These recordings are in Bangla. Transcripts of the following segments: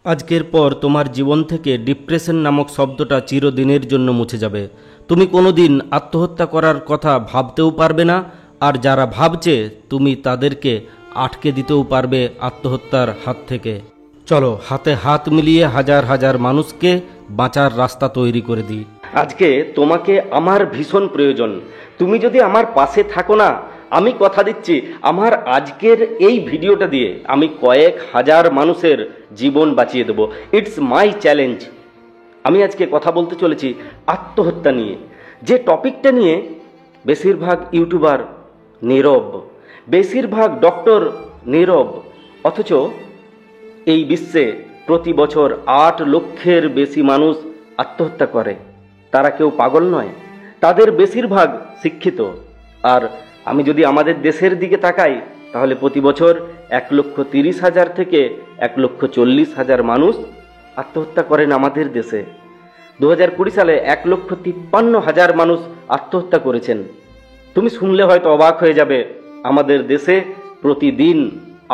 আজকের পর তোমার জীবন থেকে ডিপ্রেশন নামক শব্দটা চিরদিনের জন্য মুছে যাবে। তুমি কোনোদিন আত্মহত্যা করার কথা ভাবতেও পারবে না, আর যারা ভাবছে তুমি তাদেরকে আটকে দিতেও পারবে আত্মহত্যার হাত থেকে। চলো হাতে হাত মিলিয়ে হাজার হাজার মানুষকে বাঁচার রাস্তা তৈরি করে দিই। আজকে তোমাকে আমার ভীষণ প্রয়োজন। তুমি যদি আমার পাশে থাকো না, আমি কথা দিচ্ছি আমার আজকের এই ভিডিওটা দিয়ে আমি কয়েক হাজার মানুষের জীবন বাঁচিয়ে দেবো। It's my challenge. আমি আজকে কথা বলতে চলেছি আত্মহত্যা নিয়ে, যে টপিকটা নিয়ে বেশিরভাগ ইউটিউবার নীরব, বেশিরভাগ ডক্টর নীরব, অথচ এই বিশ্বে প্রতি বছর 8 লক্ষের বেশি মানুষ আত্মহত্যা করে। তারা কেউ পাগল নয়, তাদের বেশিরভাগ শিক্ষিত। আর আমি যদি আমাদের দেশের দিকে তাকাই, তাহলে প্রতি বছর 1,30,000 থেকে 1,40,000 মানুষ আত্মহত্যা করেন আমাদের দেশে। 2020 সালে 1,53,000 মানুষ আত্মহত্যা করেছেন। তুমি শুনলে হয়তো অবাক হয়ে যাবে, আমাদের দেশে প্রতিদিন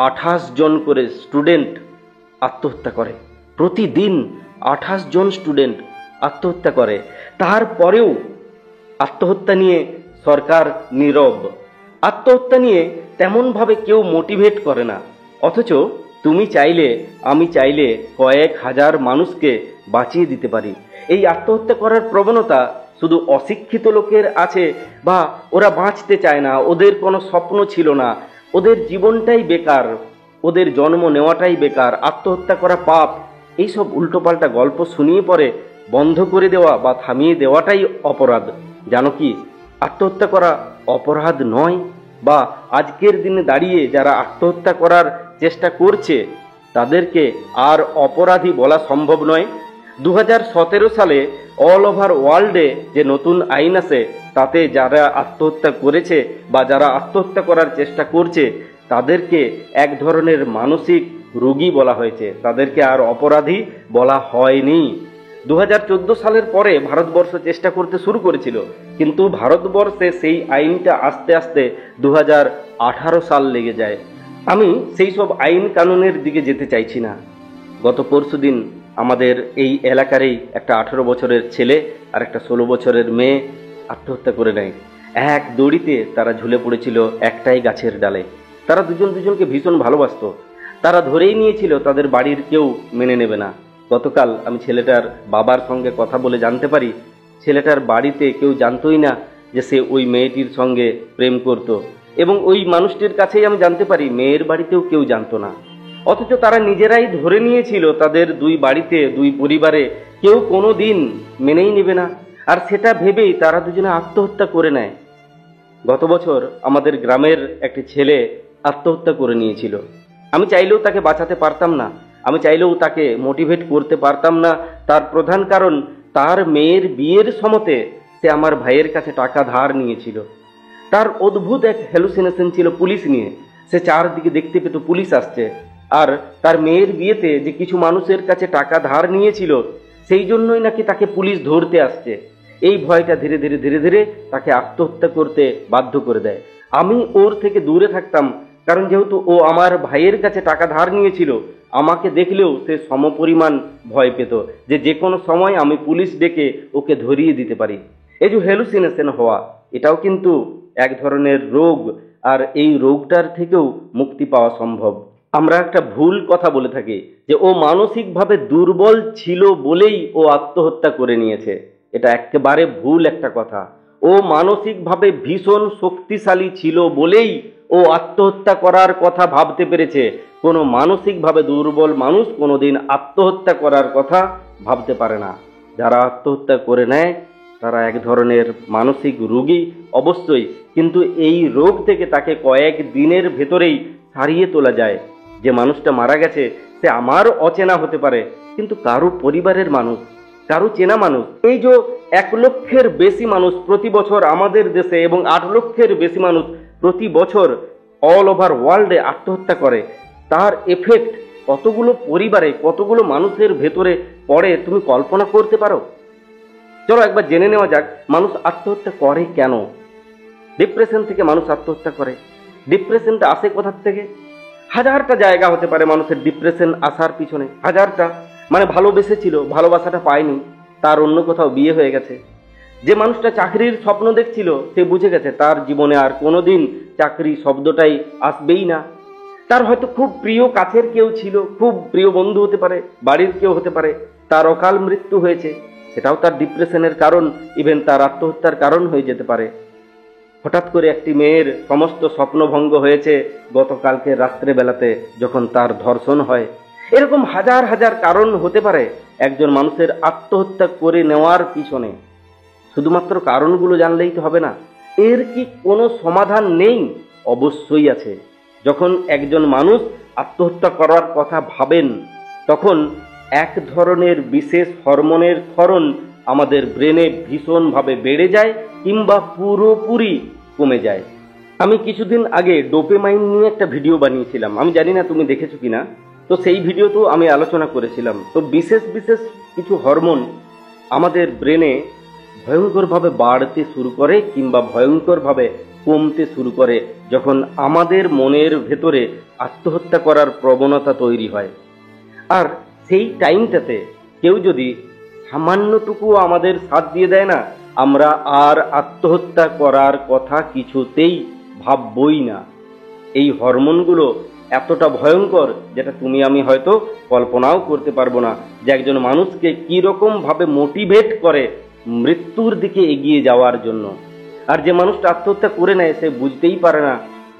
28 জন করে স্টুডেন্ট আত্মহত্যা করে। প্রতিদিন 28 জন স্টুডেন্ট আত্মহত্যা করে। তারপরেও আত্মহত্যা নিয়ে সরকার নীরব। আত্মহত্যা নিয়ে তেমনভাবে কেউ মোটিভেট করে না। অথচ তুমি চাইলে, আমি চাইলে কয়েক হাজার মানুষকে বাঁচিয়ে দিতে পারি। এই আত্মহত্যা করার প্রবণতা শুধু অশিক্ষিত লোকের আছে, বা ওরা বাঁচতে চায় না, ওদের কোনো স্বপ্ন ছিল না, ওদের জীবনটাই বেকার, ওদের জন্ম নেওয়াটাই বেকার, আত্মহত্যা করা পাপ, এইসব উল্টোপাল্টা গল্প শুনিয়ে পরে বন্ধ করে দেওয়া বা থামিয়ে দেওয়াটাই অপরাধ। জানো কি, আত্মহত্যা করা অপরাধ নয়। বা আজকের দিনে দাঁড়িয়ে যারা আত্মহত্যা করার চেষ্টা করছে তাদেরকে আর অপরাধী বলা সম্ভব নয়। 2017 সালে অল ওভার ওয়ার্ল্ডে যে নতুন আইন আছে, তাতে যারা আত্মহত্যা করেছে বা যারা আত্মহত্যা করার চেষ্টা করছে তাদেরকে এক ধরনের মানসিক রোগী বলা হয়েছে, তাদেরকে আর অপরাধী বলা হয়নি। 2014 সালের পরে ভারতবর্ষ চেষ্টা করতে শুরু করেছিল, কিন্তু ভারতবর্ষে সেই আইনটা আস্তে আস্তে 2018 সাল লেগে যায়। আমি সেই সব আইন কানুনের দিকে যেতে চাইছি না। গত পরশুদিন আমাদের এই এলাকারই একটা 18 বছরের ছেলে আর একটা 16 বছরের মেয়ে আত্মহত্যা করে নেয়। এক দড়িতে তারা ঝুলে পড়েছিল একটাই গাছের ডালে। তারা দুজন দুজনকে ভীষণ ভালোবাসতো। তারা ধরেই নিয়েছিল তাদের বাড়ির কেউ মেনে নেবে না। গতকাল আমি ছেলেটার বাবার সঙ্গে কথা বলে জানতে পারি, ছেলেটার বাড়িতে কেউ জানতোই না যে সে ওই মেয়েটির সঙ্গে প্রেম করত, এবং ওই মানুষটির কাছেই আমি জানতে পারি মেয়ের বাড়িতেও কেউ জানতো না। অথচ তারা নিজেরাই ধরে নিয়েছিল তাদের দুই বাড়িতে, দুই পরিবারে কেউ কোনো দিন মেনেই নেবে না, আর সেটা ভেবেই তারা দুজনে আত্মহত্যা করে নেয়। গত বছর আমাদের গ্রামের একটি ছেলে আত্মহত্যা করে নিয়েছিল। আমি চাইলেও তাকে বাঁচাতে পারতাম না, আমি চাইলেও তাকে মোটিভেট করতে পারতাম না। তার প্রধান কারণ, তার মেয়ের বিয়ের সময়তে সে আমার ভাইয়ের কাছে টাকা ধার নিয়েছিল। তার অদ্ভুত এক হ্যালুসিনেশন ছিল পুলিশ নিয়ে। সে চারদিকে দেখতে পেত পুলিশ আসছে, আর তার মেয়ের বিয়েতে যে কিছু মানুষের কাছে টাকা ধার নিয়েছিল সেই জন্যই নাকি তাকে পুলিশ ধরতে আসছে। এই ভয়টা ধীরে ধীরে ধীরে ধীরে তাকে আত্মহত্যা করতে বাধ্য করে দেয়। আমি ওর থেকে দূরে থাকতাম, কারণ যেহেতু ও আমার ভাইয়ের কাছে টাকা ধার নিয়েছিল, আমাকে দেখলেও সে সমপরিমাণ ভয় পেত যে কোনো সময় আমি পুলিশ ডেকে ওকে ধরিয়ে দিতে পারি। এই যে হ্যালুসিনেশন হওয়া, এটাও কিন্তু এক ধরনের রোগ, আর এই রোগটার থেকেও মুক্তি পাওয়া সম্ভব। আমরা একটা ভুল কথা বলে থাকি যে ও মানসিকভাবে দুর্বল ছিল বলেই ও আত্মহত্যা করে নিয়েছে। এটা একেবারে ভুল একটা কথা। ও মানসিকভাবে ভীষণ শক্তিশালী ছিল বলেই ও আত্মহত্যা করার কথা ভাবতে পেরেছে। কোনো মানসিকভাবে দুর্বল মানুষ কোনোদিন আত্মহত্যা করার কথা ভাবতে পারে না। যারা আত্মহত্যা করে নেয় তারা এক ধরনের মানসিক রোগী অবশ্যই, কিন্তু এই রোগ থেকে তাকে কয়েক দিনের ভেতরেই সারিয়ে তোলা যায়। যে মানুষটা মারা গেছে সে আমার অচেনা হতে পারে, কিন্তু কারো পরিবারের মানুষ, কারো চেনা মানুষ। এই যে 1 লক্ষের বেশি মানুষ প্রতি বছর আমাদের দেশে এবং 8 লক্ষের বেশি মানুষ প্রতি বছর অল ওভার ওয়ার্ল্ডে আত্মহত্যা করে, তার এফেক্ট কতগুলো পরিবারে, কতগুলো মানুষের ভেতরে পড়ে তুমি কল্পনা করতে পারো? চলো একবার জেনে নেওয়া যাক মানুষ আত্মহত্যা করে কেন। ডিপ্রেশন থেকে মানুষ আত্মহত্যা করে। ডিপ্রেশনটা আসে কোথা থেকে? হাজারটা জায়গা হতে পারে মানুষের ডিপ্রেশন আসার পিছনে, হাজারটা। মানে ভালোবেসেছিল, ভালোবাসাটা পায়নি, তার অন্য কোথাও বিয়ে হয়ে গেছে। যে মানুষটা চাকরির স্বপ্ন দেখছিল, সে বুঝে গেছে তার জীবনে আর কোনোদিন চাকরি শব্দটাই আসবেই না। তার হয়তো খুব প্রিয় কাছের কেউ ছিল, খুব প্রিয় বন্ধু হতে পারে, বাড়ির কেউ হতে পারে, তার অকাল মৃত্যু হয়েছে, সেটাও তার ডিপ্রেশনের কারণ, ইভেন তার আত্মহত্যার কারণ হয়ে যেতে পারে। হঠাৎ করে একটি মেয়ের সমস্ত স্বপ্নভঙ্গ হয়েছে গতকালকে রাত্রেবেলাতে যখন তার ধর্ষণ হয়। এরকম হাজার হাজার কারণ হতে পারে একজন মানুষের আত্মহত্যা করে নেওয়ার পিছনে। শুধুমাত্র কারণগুলো জানলেই তো হবে না, এর কি কোনো সমাধান নেই? অবশ্যই আছে। যখন একজন মানুষ আত্মহত্যা করার কথা ভাবেন, তখন এক ধরনের বিশেষ হরমোনের ক্ষরণ আমাদের ব্রেনে ভীষণভাবে বেড়ে যায় কিংবা পুরোপুরি কমে যায়। আমি কিছুদিন আগে ডোপামাইন নিয়ে একটা ভিডিও বানিয়েছিলাম, আমি জানি না তুমি দেখেছো কিনা। তো সেই ভিডিওতেও আমি আলোচনা করেছিলাম। তো বিশেষ বিশেষ কিছু হরমোন আমাদের ব্রেনে ভয়ঙ্করভাবে বাড়তে শুরু করে কিংবা ভয়ঙ্করভাবে কমতে শুরু করে যখন আমাদের মনের ভেতরে আত্মহত্যা করার প্রবণতা তৈরি হয়। আর সেই টাইমটাতে কেউ যদি সামান্যটুকু আমাদের সাথ দিয়ে দেয় না, আমরা আর আত্মহত্যা করার কথা কিছুতেই ভাববই না। এই হরমোনগুলো এতটা ভয়ঙ্কর যেটা তুমি আমি হয়তো কল্পনাও করতে পারবো না, যে একজন মানুষকে কিরকম ভাবে মোটিভেট করে মৃত্যুর দিকে এগিয়ে যাওয়ার জন্য। আর যে মানুষটা আত্মহত্যা করে নেয় সে বুঝতেই পারে না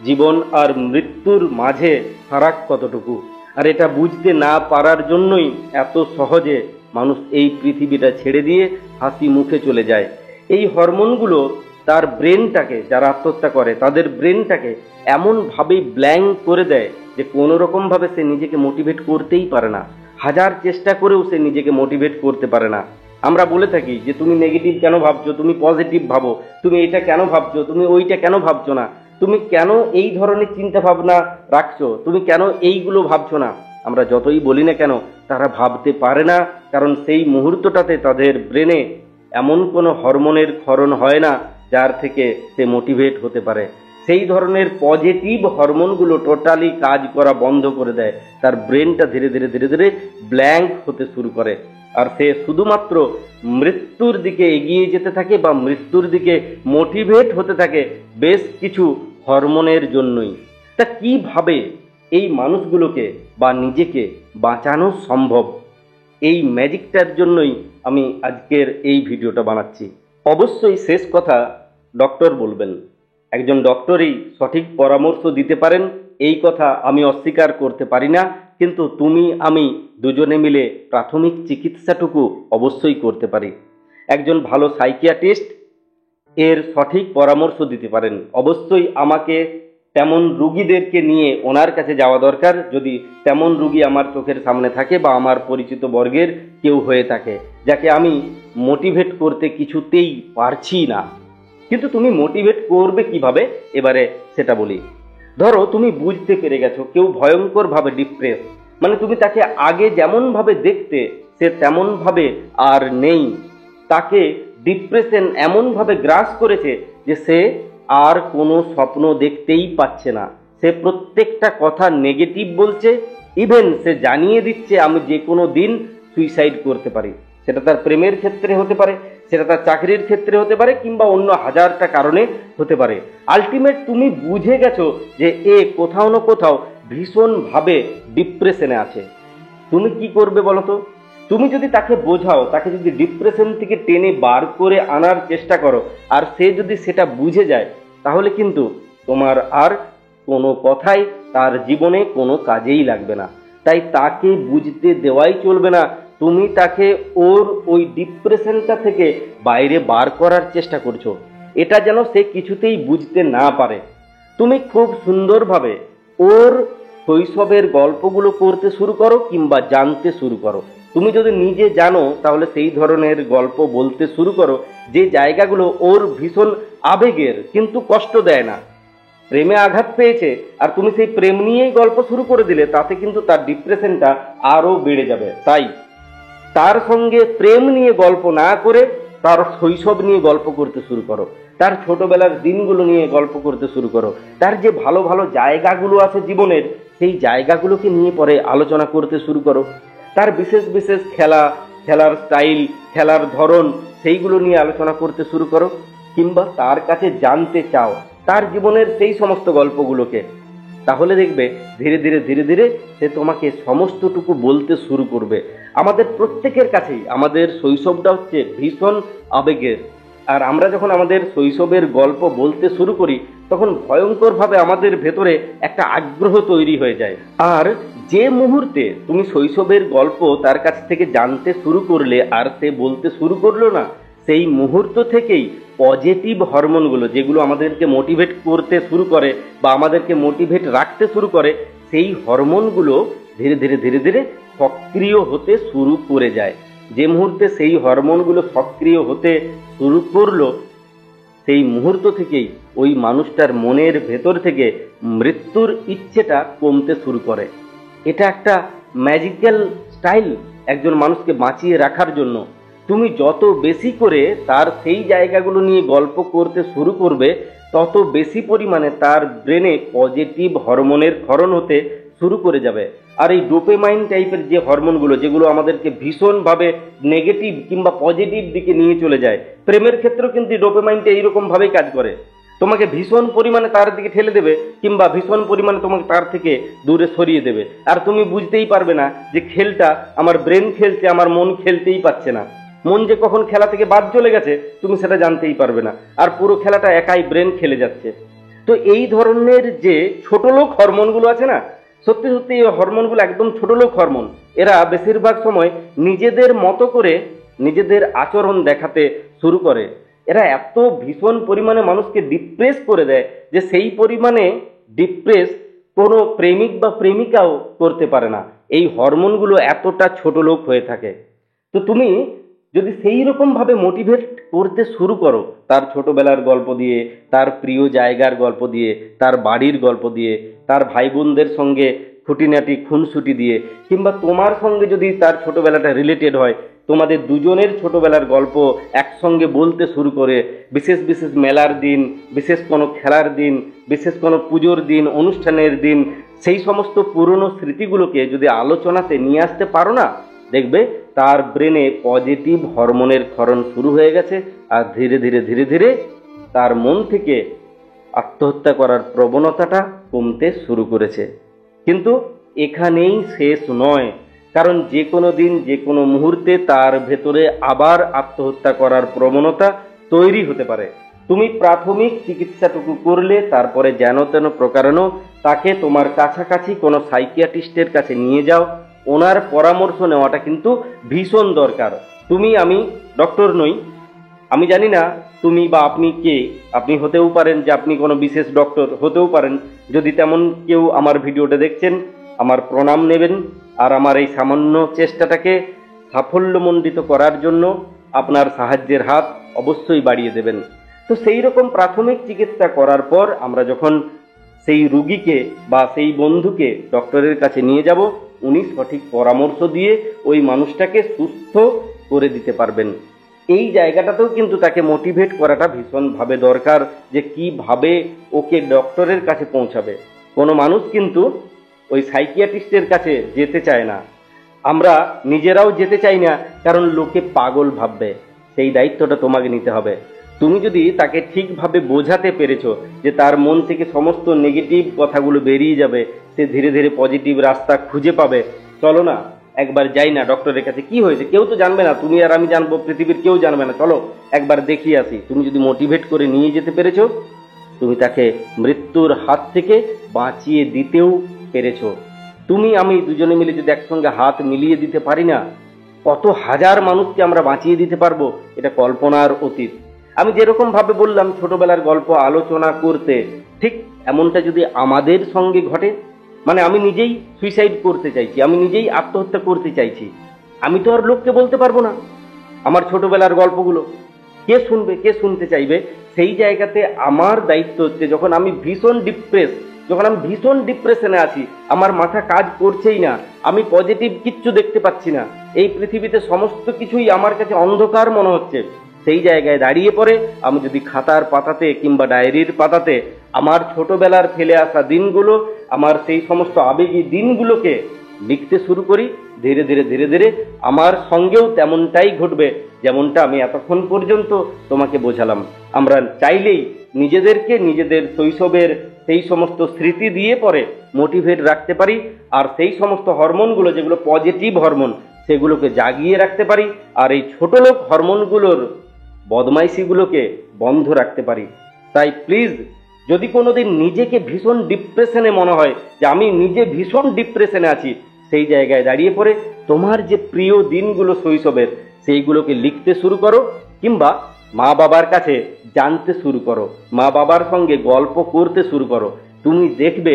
জীবন আর মৃত্যুর মাঝে ফারাক কতটুকু। আর এটা বুঝতে না পারার জন্যই এত সহজে মানুষ এই পৃথিবীটা ছেড়ে দিয়ে হাসি মুখে চলে যায়। এই হরমোনগুলো তার ব্রেনটাকে, যারা আত্মহত্যা করে তাদের ব্রেনটাকে এমনভাবেই ব্ল্যাঙ্ক করে দেয় যে কোনো রকমভাবে সে নিজেকে মোটিভেট করতেই পারে না। হাজার চেষ্টা করেও সে নিজেকে মোটিভেট করতে পারে না। আমরা বলে থাকি যে তুমি নেগেটিভ কেন ভাবছো, তুমি পজিটিভ ভাবো, তুমি এটা কেন ভাবছো, তুমি ওইটা কেন ভাবছো না, তুমি কেন এই ধরনের চিন্তা ভাবনা রাখছো, তুমি কেন এইগুলো ভাবছো না। আমরা যতই বলি না কেন তারা ভাবতে পারে না, কারণ সেই মুহূর্তটাতে তাদের ব্রেনে এমন কোনো হরমোনের ক্ষরণ হয় না যার থেকে সে মোটিভেট হতে পারে। সেই ধরনের পজিটিভ হরমোনগুলো টোটালি কাজ করা বন্ধ করে দেয়। তার ব্রেনটা ধীরে ধীরে ধীরে ধীরে ব্ল্যাঙ্ক হতে শুরু করে, আর সে শুধুমাত্র মৃত্যুর দিকে এগিয়ে যেতে থাকে বা মৃত্যুর দিকে মোটিভেট হতে থাকে বেশ কিছু হরমোনের জন্যই। তা কিভাবে এই মানুষগুলোকে বা নিজেকে বাঁচানো সম্ভব, এই ম্যাজিকটার জন্যই আমি আজকের এই ভিডিওটা বানাচ্ছি। অবশ্যই শেষ কথা ডক্টর বলবেন, একজন ডক্টরই সঠিক পরামর্শ দিতে পারেন, এই কথা আমি অস্বীকার করতে পারি না। কিন্তু তুমি আমি দুজনে মিলে প্রাথমিক চিকিৎসাটুকু অবশ্যই করতে পারি। একজন ভালো সাইকিয়াট্রিস্ট এর সঠিক পরামর্শ দিতে পারেন। অবশ্যই আমাকে তেমন রুগীদেরকে নিয়ে ওনার কাছে যাওয়া দরকার, যদি তেমন রুগী আমার চোখের সামনে থাকে বা আমার পরিচিত বর্গের কেউ হয়ে থাকে যাকে আমি মোটিভেট করতে কিছুতেই পারছি না। কিন্তু তুমি মোটিভেট করবে কিভাবে, এবারে সেটা বলি। ধরো তুমি বুঝতে পেরে গেছো কেউ ভয়ঙ্করভাবে ডিপ্রেস, মানে তুমি তাকে আগে যেমনভাবে দেখতে সে তেমনভাবে আর নেই। তাকে ডিপ্রেশন এমনভাবে গ্রাস করেছে যে সে আর কোনো স্বপ্ন দেখতেই পাচ্ছে না। সে প্রত্যেকটা কথা নেগেটিভ বলছে, ইভেন সে জানিয়ে দিচ্ছে আমি যে কোনো দিন সুইসাইড করতে পারি। সেটা তার প্রেমের ক্ষেত্রে হতে পারে, সেটা তার চাকরির ক্ষেত্রে হতে পারে, কিংবা অন্য হাজারটা কারণে হতে পারে। আলটিমেট তুমি বুঝে গেছো যে এ কোথাও না কোথাও ভীষণভাবে ডিপ্রেশনে আছে। তুমি কি করবে বলো তো? তুমি যদি তাকে বোঝাও, তাকে যদি ডিপ্রেশন থেকে টেনে বার করে আনার চেষ্টা করো, আর সে যদি সেটা বুঝে যায়, তাহলে কিন্তু তোমার আর কোনো কথাই তার জীবনে কোনো কাজেই লাগবে না। তাই তাকে বুঝতে দেওয়াই চলবে না। তুমি তাকে ওর ওই ডিপ্রেশনটা থেকে বাইরে বার করার চেষ্টা করছো, এটা যেন সে কিছুতেই বুঝতে না পারে। তুমি খুব সুন্দরভাবে ওর শৈশবের গল্পগুলো করতে শুরু করো কিংবা জানতে শুরু করো। তুমি যদি নিজে জানো তাহলে সেই ধরনের গল্প বলতে শুরু করো যে জায়গাগুলো ওর ভীষণ আবেগের কিন্তু কষ্ট দেয় না। প্রেমে আঘাত পেয়েছে আর তুমি সেই প্রেম নিয়েই গল্প শুরু করে দিলে, তাতে কিন্তু তার ডিপ্রেশনটা আরো বেড়ে যাবে। তাই তার সঙ্গে প্রেম নিয়ে গল্প না করে তার শৈশব নিয়ে গল্প করতে শুরু করো, তার ছোটবেলার দিনগুলো নিয়ে গল্প করতে শুরু করো, তার যে ভালো ভালো জায়গাগুলো আছে জীবনের সেই জায়গাগুলোকে নিয়ে পরে আলোচনা করতে শুরু করো। তার বিশেষ বিশেষ খেলার স্টাইল, খেলার ধরন, সেইগুলো নিয়ে আলোচনা করতে শুরু করো। কিংবা তার কাছে জানতে চাও তার জীবনের সেই সমস্ত গল্পগুলোকে। তাহলে দেখবে ধীরে ধীরে ধীরে ধীরে সে তোমাকে সমস্তটুকু বলতে শুরু করবে। আমাদের প্রত্যেকের কাছেই আমাদের শৈশবটা হচ্ছে ভীষণ আবেগের। আর আমরা যখন আমাদের শৈশবের গল্প বলতে শুরু করি তখন ভয়ঙ্করভাবে আমাদের ভেতরে একটা আগ্রহ তৈরি হয়ে যায়। আর যে মুহূর্তে তুমি শৈশবের গল্প তার কাছ থেকে জানতে শুরু করলে আর সে বলতে শুরু করলো না, সেই মুহূর্ত থেকেই পজিটিভ হরমোনগুলো, যেগুলো আমাদেরকে মোটিভেট করতে শুরু করে বা আমাদেরকে মোটিভেট রাখতে শুরু করে, সেই হরমোনগুলো ধীরে ধীরে ধীরে ধীরে সক্রিয় হতে শুরু করে যায়। যে মুহূর্তে সেই হরমোনগুলো সক্রিয় হতে শুরু করলো, সেই মুহূর্ত থেকেই ওই মানুষটার মনের ভেতর থেকে মৃত্যুর ইচ্ছেটা কমতে শুরু করে। এটা একটা ম্যাজিক্যাল স্টাইল একজন মানুষকে বাঁচিয়ে রাখার জন্য। তুমি যত বেশি করে তার সেই জায়গাগুলো নিয়ে গল্প করতে শুরু করবে, তত বেশি পরিমাণে তার ব্রেনে পজিটিভ হরমোনের ক্ষরণ হতে শুরু করে যাবে। আর এই ডোপামাইন টাইপের যে হরমোনগুলো, যেগুলো আমাদেরকে ভীষণভাবে নেগেটিভ কিংবা পজিটিভ দিকে নিয়ে চলে যায়, প্রেমের ক্ষেত্রেও কিন্তু ডোপামাইনটা এইরকমভাবেই কাজ করে। তোমাকে ভীষণ পরিমাণে তার দিকে ঠেলে দেবে কিংবা ভীষণ পরিমাণে তোমাকে তার থেকে দূরে সরিয়ে দেবে। আর তুমি বুঝতেই পারবে না যে খেলটা আমার ব্রেন খেলছে, আমার মন খেলতেই পাচ্ছে না। মন যে কখন খেলা থেকে বাদ চলে গেছে তুমি সেটা জানতেই পারবে না, আর পুরো খেলাটা একাই ব্রেন খেলে যাচ্ছে। তো এই ধরনের যে ছোট লোক হরমোনগুলো আছে না, সত্যি সত্যি এই হরমোনগুলো একদম ছোট লোক হরমোন। এরা বেশিরভাগ সময় নিজেদের মতো করে নিজেদের আচরণ দেখাতে শুরু করে। এরা এত ভীষণ পরিমাণে মানুষকে ডিপ্রেস করে দেয় যে সেই পরিমাণে ডিপ্রেস কোনো প্রেমিক বা প্রেমিকাও করতে পারে না। এই হরমোনগুলো এতটা ছোট লোক হয়ে থাকে। তো তুমি যদি সেই রকম ভাবে মোটিভেট করতে শুরু করো, তার ছোটবেলার গল্প দিয়ে, তার প্রিয় জায়গার গল্প দিয়ে, তার বাড়ির গল্প দিয়ে, তার ভাই বোনদের সঙ্গে খুঁটিনাটি খুনসুটি দিয়ে, কিংবা তোমার সঙ্গে যদি তার ছোটবেলাটা রিলেটেড হয়, তোমাদের দুজনের ছোটবেলার গল্প একসঙ্গে বলতে শুরু করে, বিশেষ বিশেষ মেলার দিন, বিশেষ কোনো খেলার দিন, বিশেষ কোনো পুজোর দিন, অনুষ্ঠানের দিন, সেই সমস্ত পুরনো স্মৃতিগুলোকে যদি আলোচনাতে নিয়ে আসতে পারো না, দেখবে তার ব্রেনে পজিটিভ হরমোনের ক্ষরণ শুরু হয়ে গেছে। আর ধীরে ধীরে ধীরে ধীরে তার মন থেকে আত্মহত্যা করার প্রবণতাটা কমতে শুরু করেছে। কিন্তু এখানেই শেষ নয়, কারণ যে কোনো দিন যে কোনো মুহূর্তে তার ভেতরে আবার আত্মহত্যা করার প্রবণতা তৈরি হতে পারে। তুমি প্রাথমিক চিকিৎসাটুকু করলে তারপরে যেন তেন প্রকারেণ তাকে তোমার কাছাকাছি কোনো সাইকিয়াট্রিস্টের কাছে নিয়ে যাও। ওনার পরামর্শ নেওয়াটা কিন্তু ভীষণ দরকার। আমি ডক্টর নই, আমি জানি না তুমি বা আপনি কে। আপনি হতেও পারেন যে আপনি কোনো বিশেষ ডক্টর, হতেও পারেন। যদি তেমন কেউ আমার ভিডিওটা দেখছেন, আমার প্রণাম নেবেন। আর আমার এই সামান্য চেষ্টাটাকে সাফল্যমণ্ডিত করার জন্য আপনার সাহায্যের হাত অবশ্যই বাড়িয়ে দেবেন। তো সেই রকম প্রাথমিক চিকিৎসা করার পর আমরা যখন সেই রুগীকে বা সেই বন্ধুকে ডক্টরের কাছে নিয়ে যাব, উনি সঠিক পরামর্শ দিয়ে ওই মানুষটাকে সুস্থ করে দিতে পারবেন। এই জায়গাটাতেও কিন্তু তাকে মোটিভেট করাটা ভীষণভাবে দরকার, যে কিভাবে ওকে ডক্টরের কাছে পৌঁছাবে। কোনো মানুষ কিন্তু ওই সাইকিয়াট্রিস্টের কাছে যেতে চায় না, আমরা নিজেরাও যেতে চাই না, কারণ লোকে পাগল ভাববে। সেই দায়িত্বটা তোমাকে নিতে হবে। তুমি যদি তাকে ঠিকভাবে বোঝাতে পেরেছো যে তার মন থেকে সমস্ত নেগেটিভ কথাগুলো বেরিয়ে যাবে, সে ধীরে ধীরে পজিটিভ রাস্তা খুঁজে পাবে। চলো না একবার যাই না ডক্টরের কাছে, কি হয়েছে কেউ তো জানবে না, তুমি আর আমি জানবো, পৃথিবীর কেউ জানবে না, চলো একবার দেখিয়ে আসি। তুমি যদি মোটিভেট করে নিয়ে যেতে পেরেছো, তুমি তাকে মৃত্যুর হাত থেকে বাঁচিয়ে দিতেও পেরেছো। আমি দুজনে মিলে যদি একসঙ্গে হাত মিলিয়ে দিতে পারি না, কত হাজার মানুষকে আমরা বাঁচিয়ে দিতে পারবো, এটা কল্পনার অতীত। আমি যেরকম ভাবে বললাম ছোটবেলার গল্প আলোচনা করতে, ঠিক এমনটা যদি আমাদের সঙ্গে ঘটে, মানে আমি নিজেই সুইসাইড করতে চাইছি, আমি নিজেই আত্মহত্যা করতে চাইছি, আমি তো আর লোককে বলতে পারবো না আমার ছোটবেলার গল্পগুলো। কে শুনবে, কে শুনতে চাইবে? সেই জায়গাতে আমার দায়িত্ব হচ্ছে, যখন আমি ভীষণ ডিপ্রেশনে আছি, আমার মাথা কাজ করছেই না, আমি পজিটিভ কিচ্ছু দেখতে পাচ্ছি না, এই পৃথিবীতে সমস্ত কিছুই আমার কাছে অন্ধকার মনে হচ্ছে, সেই জায়গায় দাঁড়িয়ে পড়ে আমি যদি খাতার পাতাতে কিংবা ডায়েরির পাতাতে আমার ছোটবেলার ফেলে আসা দিনগুলো, আমার সেই সমস্ত আবেগী দিনগুলোকে লিখতে শুরু করি, ধীরে ধীরে ধীরে ধীরে আমার সঙ্গেও তেমনটাই ঘটবে যেমনটা আমি এতক্ষণ পর্যন্ত তোমাকে বোঝালাম। আমরা চাইলেই নিজেদেরকে নিজেদের শৈশবের সেই সমস্ত স্মৃতি দিয়ে পরে মোটিভেট রাখতে পারি, আর সেই সমস্ত হরমোনগুলো যেগুলো পজিটিভ হরমোন সেগুলোকে জাগিয়ে রাখতে পারি, আর এই ছোটলোক হরমোনগুলোর বদমাইশিগুলোকে বন্ধ রাখতে পারি। তাই প্লিজ, যদি কোনোদিন নিজেকে ভীষণ ডিপ্রেশনে মনে হয় যে আমি নিজে ভীষণ ডিপ্রেশনে আছি, সেই জায়গায় দাঁড়িয়ে পড়ে তোমার যে প্রিয় দিনগুলো শৈশবের সেইগুলোকে লিখতে শুরু করো, কিংবা মা বাবার কাছে জানতে শুরু করো, মা বাবার সঙ্গে গল্প করতে শুরু করো। তুমি দেখবে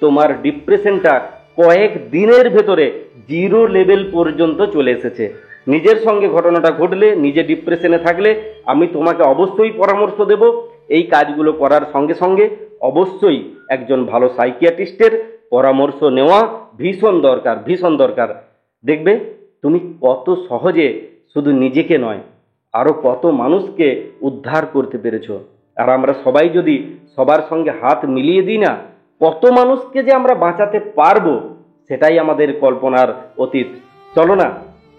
তোমার ডিপ্রেশনটা কয়েক দিনের ভেতরে 0 লেভেল পর্যন্ত চলে এসেছে। নিজের সঙ্গে ঘটনাটা ঘটলে, নিজে ডিপ্রেশনে থাকলে আমি তোমাকে অবশ্যই পরামর্শ দেব, এই কাজগুলো করার সঙ্গে সঙ্গে অবশ্যই একজন ভালো সাইকিয়াট্রিস্টের পরামর্শ নেওয়া ভীষণ দরকার, ভীষণ দরকার। দেখবে তুমি কত সহজে শুধু নিজেকে নয় আরও কত মানুষকে উদ্ধার করতে পেরেছো। আর আমরা সবাই যদি সবার সঙ্গে হাত মিলিয়ে দিই না, কত মানুষকে যে আমরা বাঁচাতে পারবো সেটাই আমাদের কল্পনার অতীত। চলো না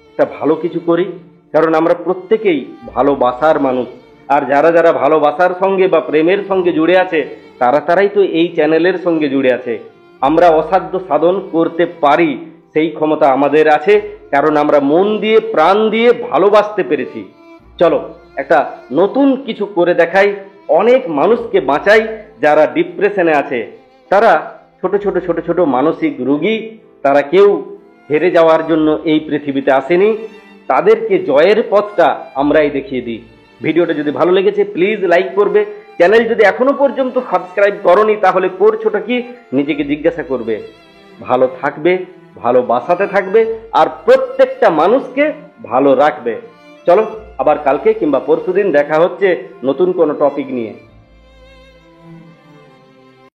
একটা ভালো কিছু করি, কারণ আমরা প্রত্যেকেই ভালোবাসার মানুষ, আর যারা যারা ভালোবাসার সঙ্গে বা প্রেমের সঙ্গে জুড়ে আছে তারাই তো এই চ্যানেলের সঙ্গে জুড়ে আছে। আমরা অসাধ্য সাধন করতে পারি, সেই ক্ষমতা আমাদের আছে, কারণ আমরা মন দিয়ে প্রাণ দিয়ে ভালোবাসতে পেরেছি। চলো একটা নতুন কিছু করে দেখাই, অনেক মানুষকে বাঁচাই যারা ডিপ্রেশনে আছে। তারা ছোট ছোট ছোট ছোট মানসিক রোগী, তারা কেউ হেরে যাওয়ার জন্য এই পৃথিবীতে আসেনি, তাদেরকে জয়ের পথটা আমরাই দেখিয়ে দিই। ভিডিওটা যদি ভালো লেগেছে প্লিজ লাইক করবে, চ্যানেল যদি এখনো পর্যন্ত সাবস্ক্রাইব করোনি তাহলে করছোটা কি নিজেকে জিজ্ঞাসা করবে। ভালো থাকবে, ভালোবাসাতে থাকবে, আর প্রত্যেকটা মানুষকে ভালো রাখবে। চলো আবার কালকে কিংবা পরশুদিন দেখা হচ্ছে নতুন কোনো টপিক নিয়ে।